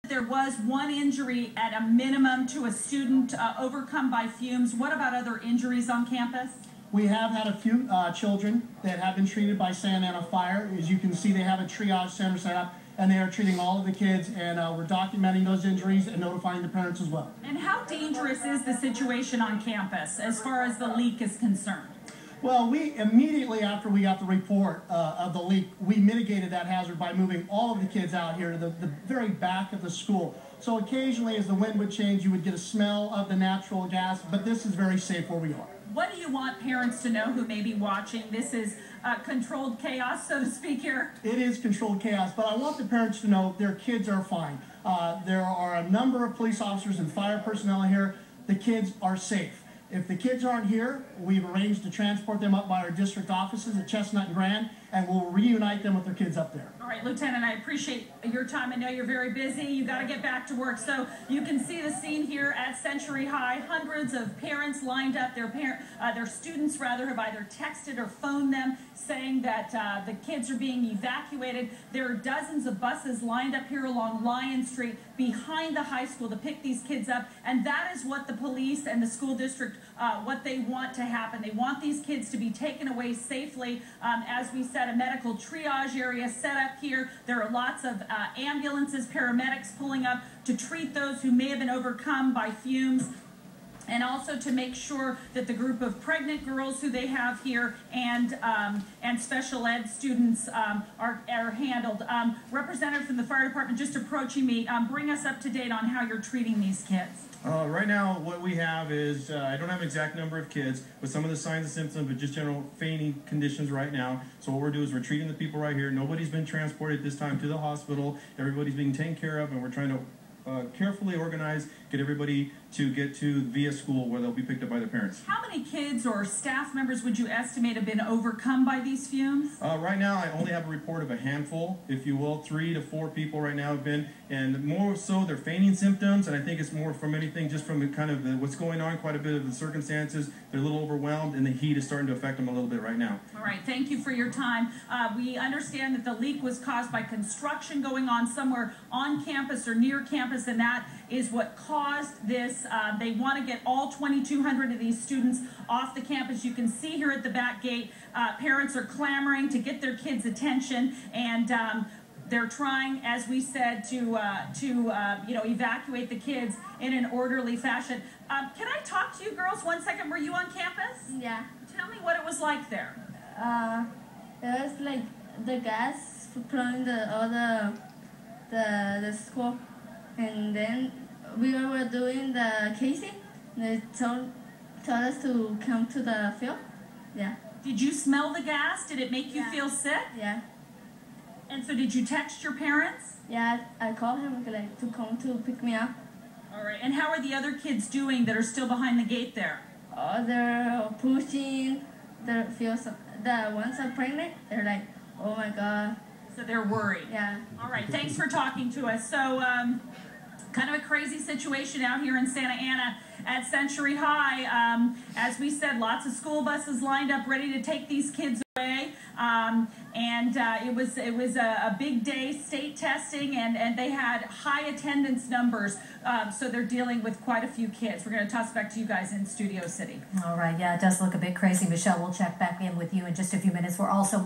There was one injury at a minimum to a student overcome by fumes. What about other injuries on campus? We have had a few children that have been treated by Santa Ana Fire. As you can see, they have a triage center set up, and they are treating all of the kids, and we're documenting those injuries and notifying the parents as well. And how dangerous is the situation on campus as far as the leak is concerned? Well, we immediately after we got the report of the leak, we mitigated that hazard by moving all of the kids out here to the very back of the school. So occasionally as the wind would change, you would get a smell of the natural gas, but this is very safe where we are. What do you want parents to know who may be watching? This is controlled chaos, so to speak here. It is controlled chaos, but I want the parents to know their kids are fine. There are a number of police officers and fire personnel here. The kids are safe. If the kids aren't here, we've arranged to transport them up by our district offices at Chestnut and Grand, and we'll reunite them with their kids up there. All right, Lieutenant, I appreciate your time. I know you're very busy. You got to get back to work. So you can see the scene here at Century High. Hundreds of parents lined up. Their students, rather, have either texted or phoned them saying that the kids are being evacuated. There are dozens of buses lined up here along Lyon Street behind the high school to pick these kids up, and that is what the police and the school district, what they want to happen. They want these kids to be taken away safely. As we said, a medical triage area set up here. There are lots of ambulances, paramedics pulling up to treat those who may have been overcome by fumes, and also to make sure that the group of pregnant girls who they have here and special ed students are handled. Representative from the fire department just approaching me. Bring us up to date on how you're treating these kids. Right now, what we have is, I don't have an exact number of kids, but some of the signs and symptoms, but just general fainting conditions right now. So what we're doing is we're treating the people right here. Nobody's been transported this time to the hospital. Everybody's being taken care of, and we're trying to carefully organize, get everybody to get to via school where they'll be picked up by their parents. How many kids or staff members would you estimate have been overcome by these fumes? Right now, I only have a report of a handful, if you will. 3 to 4 people right now have been, and more so they're fainting symptoms, and I think it's more from anything just from the kind of what's going on, quite a bit of the circumstances. They're a little overwhelmed, and the heat is starting to affect them a little bit right now. All right, thank you for your time. We understand that the leak was caused by construction going on somewhere on campus or near campus, and that is what caused this. They want to get all 2,200 of these students off the campus. You can see here at the back gate, parents are clamoring to get their kids' attention, and they're trying, as we said, to evacuate the kids in an orderly fashion. Can I talk to you girls 1 second? Were you on campus? Yeah. Tell me what it was like there. It was like the gas flowing the school, and then we were doing the casing. They told us to come to the field. Yeah. Did you smell the gas? Did it make you feel sick? Yeah. And so did you text your parents? Yeah, I called him like to come to pick me up. All right. And how are the other kids doing that are still behind the gate there? Oh, they're pushing. The ones are pregnant. They're like, oh my God. So they're worried. Yeah. All right. Thanks for talking to us. So, kind of a crazy situation out here in Santa Ana at Century High. As we said, lots of school buses lined up ready to take these kids away. It was a big day, state testing, and they had high attendance numbers. So they're dealing with quite a few kids. We're going to toss back to you guys in Studio City. All right. Yeah, it does look a bit crazy. Michelle, we'll check back in with you in just a few minutes. We're also